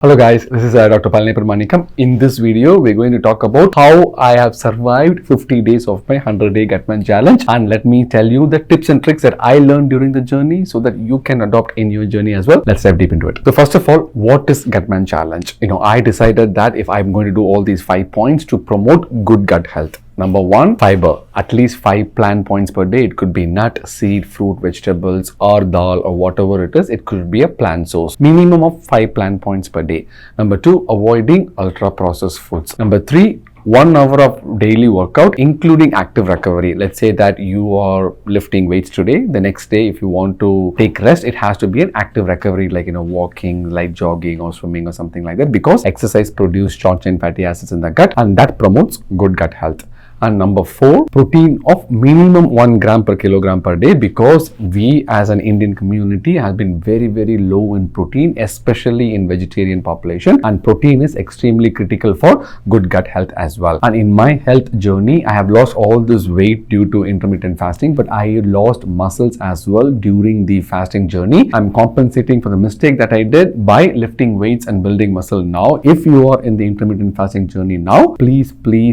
Hello guys, this is Dr. Palani Parmanikam. In this video, we're going to talk about how I have survived 50 days of my 100-day Gutman challenge, and let me tell you the tips and tricks that I learned during the journey so that you can adopt in your journey as well. Let's dive deep into it. So first of all, what is Gutman challenge? I decided that if I'm going to do all these 5 points to promote good gut health. Number 1, fiber. At least 5 plant points per day. It could be nut, seed, fruit, vegetables, or dal, or whatever it is. It could be a plant source. Minimum of 5 plant points per day. Number 2, avoiding ultra-processed foods. Number 3, 1 hour of daily workout, including active recovery. Let's say that you are lifting weights today. The next day, if you want to take rest, it has to be an active recovery, like walking, like jogging or swimming or something like that, because exercise produces short chain fatty acids in the gut, and that promotes good gut health. And number 4, protein of minimum 1 gram per kilogram per day, because we as an Indian community have been very low in protein, especially in vegetarian population, and protein is extremely critical for good gut health as well. And in my health journey, I have lost all this weight due to intermittent fasting, but I lost muscles as well during the fasting journey. I'm compensating for the mistake that I did by lifting weights and building muscle now. If you are in the intermittent fasting journey now, please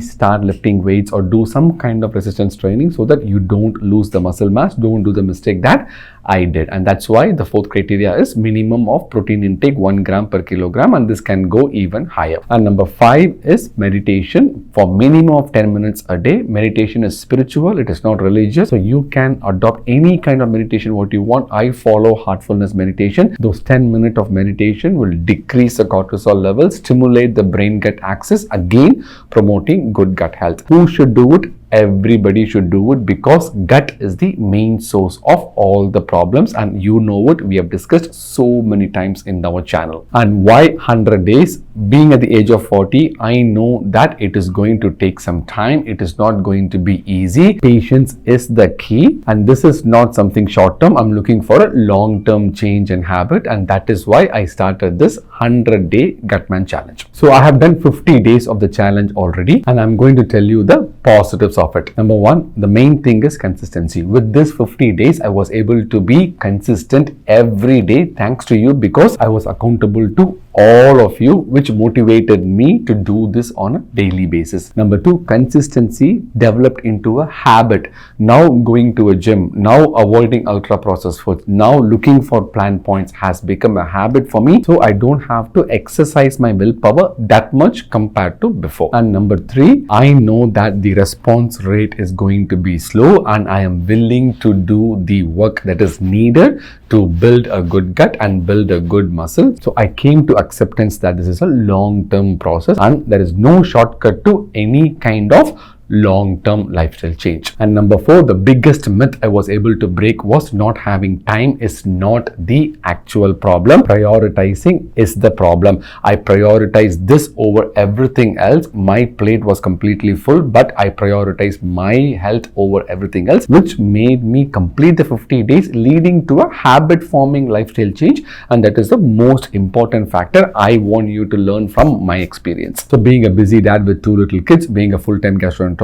start lifting weights or do some kind of resistance training so that you don't lose the muscle mass. Don't do the mistake that I did. And that's why the 4th criteria is minimum of protein intake 1 gram per kilogram, and this can go even higher. And number 5 is meditation for minimum of 10 minutes a day. Meditation is spiritual, it is not religious, so you can adopt any kind of meditation what you want. I follow heartfulness meditation. Those 10 minutes of meditation will decrease the cortisol level, stimulate the brain gut axis, again promoting good gut health. Who should do it? Everybody should do it, because gut is the main source of all the problems, and you know it, we have discussed so many times in our channel. And why 100 days? Being at the age of 40, I know that it is going to take some time. It is not going to be easy. Patience is the key, and this is not something short term. I'm looking for a long term change in habit, and that is why I started this 100-day Gutman challenge. So I have done 50 days of the challenge already, and I'm going to tell you the positives of it. Number 1, the main thing is consistency. With this 50 days, I was able to be consistent every day thanks to you, because I was accountable to all of you, which motivated me to do this on a daily basis. Number 2, consistency developed into a habit. Now going to a gym, now avoiding ultra processed foods, now looking for plant points has become a habit for me, so I don't have to exercise my willpower that much compared to before. And number 3, I know that the response rate is going to be slow, and I am willing to do the work that is needed to build a good gut and build a good muscle. So I came to acceptance that this is a long-term process, and there is no shortcut to any kind of long-term lifestyle change. And number 4, the biggest myth I was able to break was not having time is not the actual problem. Prioritizing is the problem. I prioritized this over everything else. My plate was completely full, but I prioritized my health over everything else, which made me complete the 50 days, leading to a habit-forming lifestyle change. And that is the most important factor I want you to learn from my experience. So being a busy dad with 2 little kids, being a full-time gastroenterologist,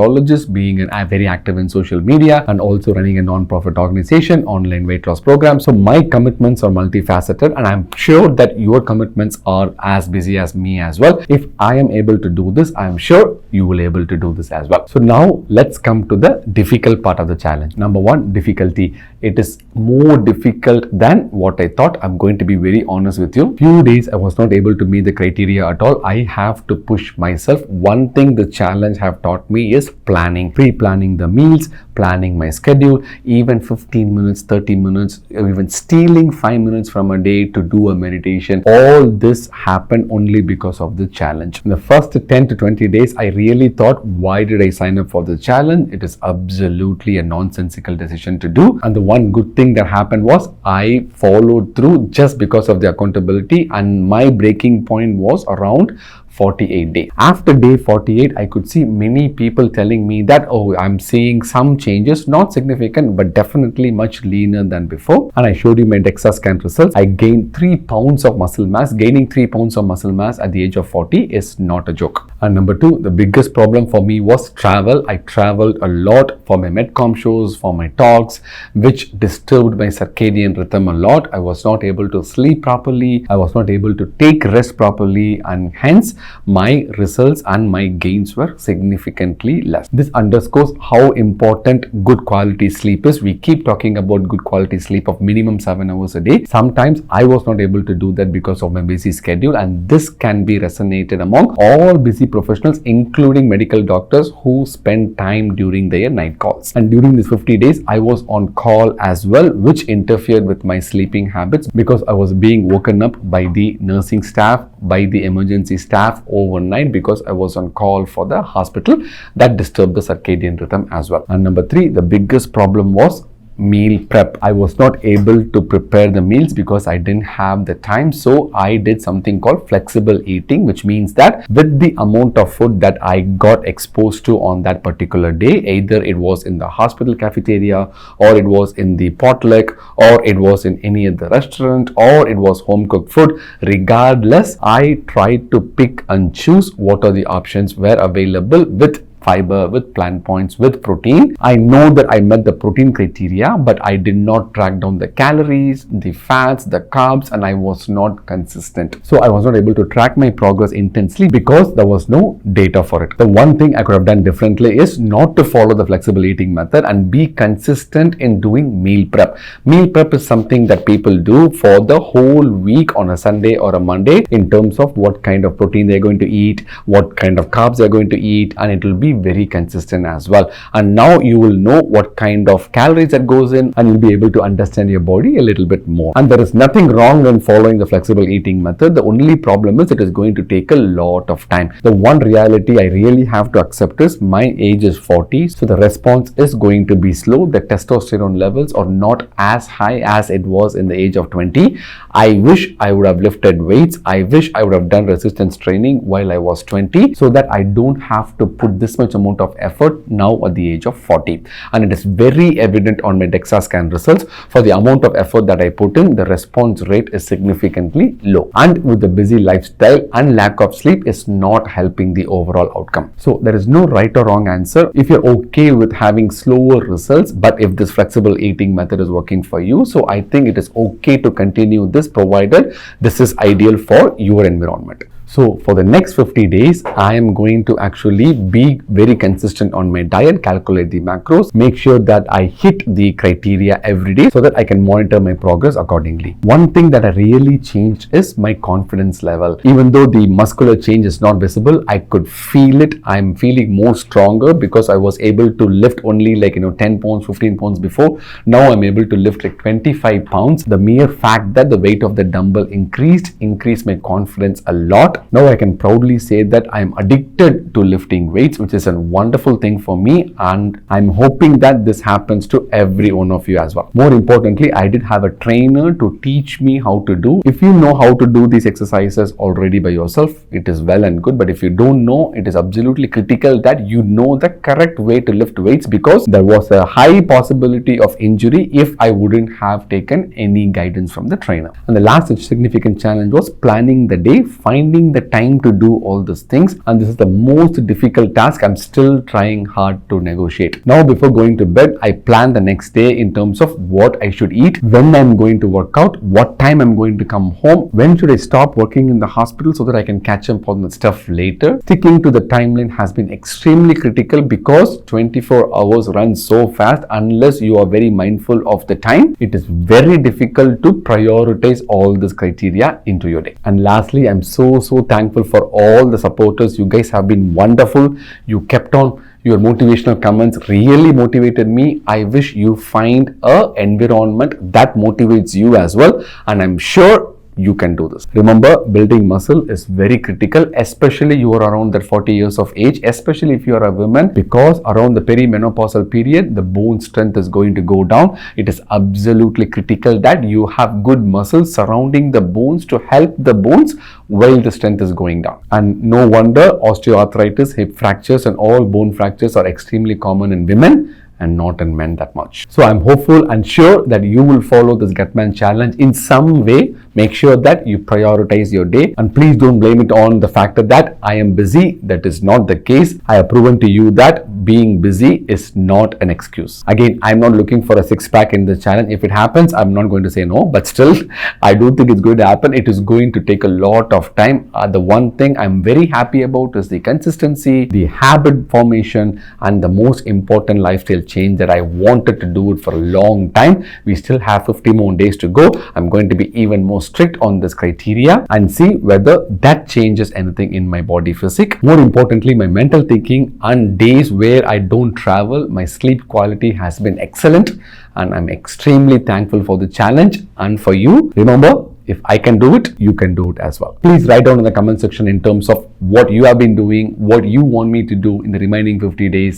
being very active in social media, and also running a non-profit organization, online weight loss program. So my commitments are multifaceted, and I'm sure that your commitments are as busy as me as well. If I am able to do this, I'm sure you will be able to do this as well. So now let's come to the difficult part of the challenge. Number 1, difficulty. It is more difficult than what I thought. I'm going to be very honest with you. Few days I was not able to meet the criteria at all. I have to push myself. One thing the challenge have taught me is planning, pre-planning the meals, planning my schedule, even 15 minutes, 30 minutes, or even stealing 5 minutes from a day to do a meditation. All this happened only because of the challenge. In the first 10 to 20 days, I really thought, why did I sign up for the challenge? It is absolutely a nonsensical decision to do. And the one good thing that happened was I followed through just because of the accountability, and my breaking point was around 48 days. After day 48, I could see many people telling me that, oh, I'm seeing some changes, not significant, but definitely much leaner than before. And I showed you my DEXA scan results. I gained 3 pounds of muscle mass. Gaining 3 pounds of muscle mass at the age of 40 is not a joke. And number 2, the biggest problem for me was travel. I traveled a lot for my Medcom shows, for my talks, which disturbed my circadian rhythm a lot. I was not able to sleep properly. I was not able to take rest properly, and hence my results and my gains were significantly less. This underscores how important good quality sleep is. We keep talking about good quality sleep of minimum 7 hours a day. Sometimes I was not able to do that because of my busy schedule, and this can be resonated among all busy professionals, including medical doctors who spend time during their night calls. And during these 50 days, I was on call as well, which interfered with my sleeping habits because I was being woken up by the nursing staff, by the emergency staff overnight because I was on call for the hospital. That disturbed the circadian rhythm as well. And number 3, the biggest problem was meal prep. I was not able to prepare the meals because I didn't have the time. So I did something called flexible eating, which means that with the amount of food that I got exposed to on that particular day, either it was in the hospital cafeteria, or it was in the potluck, or it was in any other restaurant, or it was home cooked food, regardless, I tried to pick and choose what are the options were available with fiber, with plant points, with protein. I know that I met the protein criteria, but I did not track down the calories, the fats, the carbs, and I was not consistent. So I was not able to track my progress intensely because there was no data for it. The one thing I could have done differently is not to follow the flexible eating method and be consistent in doing meal prep. Meal prep is something that people do for the whole week on a Sunday or a Monday in terms of what kind of protein they're going to eat, what kind of carbs they're going to eat, and it will be very consistent as well. And now you will know what kind of calories that goes in, and you'll be able to understand your body a little bit more. And there is nothing wrong when following the flexible eating method. The only problem is it is going to take a lot of time. The one reality I really have to accept is my age is 40, so the response is going to be slow. The testosterone levels are not as high as it was in the age of 20. I wish I would have lifted weights. I wish I would have done resistance training while I was 20, so that I don't have to put this much amount of effort now at the age of 40. And it is very evident on my DEXA scan results. For the amount of effort that I put in, the response rate is significantly low, and with the busy lifestyle and lack of sleep is not helping the overall outcome. So there is no right or wrong answer. If you're okay with having slower results, but if this flexible eating method is working for you, so I think it is okay to continue this, provided this is ideal for your environment. So for the next 50 days, I am going to actually be very consistent on my diet, calculate the macros, make sure that I hit the criteria every day so that I can monitor my progress accordingly. One thing that I really changed is my confidence level. Even though the muscular change is not visible, I could feel it. I'm feeling more stronger because I was able to lift only 10 pounds, 15 pounds before. Now I'm able to lift 25 pounds. The mere fact that the weight of the dumbbell increased my confidence a lot. Now I can proudly say that I am addicted to lifting weights, which is a wonderful thing for me, and I'm hoping that this happens to every one of you as well. More importantly, I did have a trainer to teach me how to do. If you know how to do these exercises already by yourself, it is well and good, but if you don't know, it is absolutely critical that you know the correct way to lift weights, because there was a high possibility of injury if I wouldn't have taken any guidance from the trainer. And the last significant challenge was planning the day, finding the time to do all these things, and this is the most difficult task I'm still trying hard to negotiate. Now before going to bed, I plan the next day in terms of what I should eat, when I'm going to work out, what time I'm going to come home, when should I stop working in the hospital so that I can catch up on the stuff later. Sticking to the timeline has been extremely critical because 24 hours run so fast. Unless you are very mindful of the time, it is very difficult to prioritize all this criteria into your day. And lastly, I'm so thankful for all the supporters. You guys have been wonderful. You kept on. Your motivational comments really motivated me. I wish you find an environment that motivates you as well, and I'm sure you can do this. Remember, building muscle is very critical, especially you are around that 40 years of age, especially if you are a woman, because around the perimenopausal period, the bone strength is going to go down. It is absolutely critical that you have good muscles surrounding the bones to help the bones while the strength is going down. And no wonder osteoarthritis, hip fractures, and all bone fractures are extremely common in women. and not in men that much. So I'm hopeful and sure that you will follow this Gutman challenge in some way. Make sure that you prioritize your day, and please don't blame it on the factor that I am busy. That is not the case. I have proven to you that being busy is not an excuse. Again, I'm not looking for a six-pack in the challenge. If it happens, I'm not going to say no, but still, I do think it's going to happen. It is going to take a lot of time. The one thing I'm very happy about is the consistency, the habit formation, and the most important lifestyle change that I wanted to do it for a long time. We still have 50 more days to go. I'm going to be even more strict on this criteria and see whether that changes anything in my body physique. More importantly, my mental thinking, and days where I don't travel, my sleep quality has been excellent, and I'm extremely thankful for the challenge and for you. Remember, if I can do it, you can do it as well. Please write down in the comment section in terms of what you have been doing, what you want me to do in the remaining 50 days.